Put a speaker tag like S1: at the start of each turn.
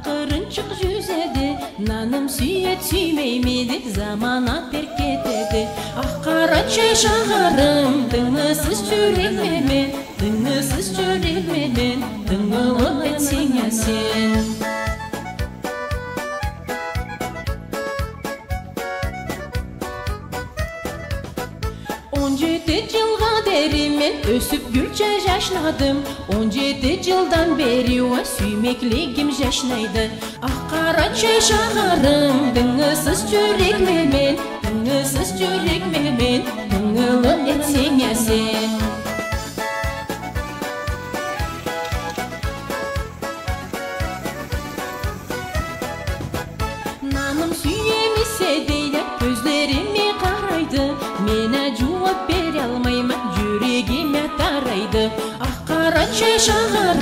S1: Ақырынчық жүзеді, наным сүйет сүймеймеді, замана терк етеді. Аққара чай шағарым, тыңысыз жүрегімен, тыңысыз жүрегімен, тыңылып етсең сен. 17 жылға дері мен өсіп гүлчә жашнадым. 17 жылдан бері сүймеклігім жашнайды. Аққара чай шағарым, тыңысыз жүрегімен, тыңысыз жүрегімен, тыңылып етсең сен. Наным сүйемесе дейді, көздеріме қарайды. Мені жауап бере алмаймын, жүрегіме тарайды. Аққара чай шағарым,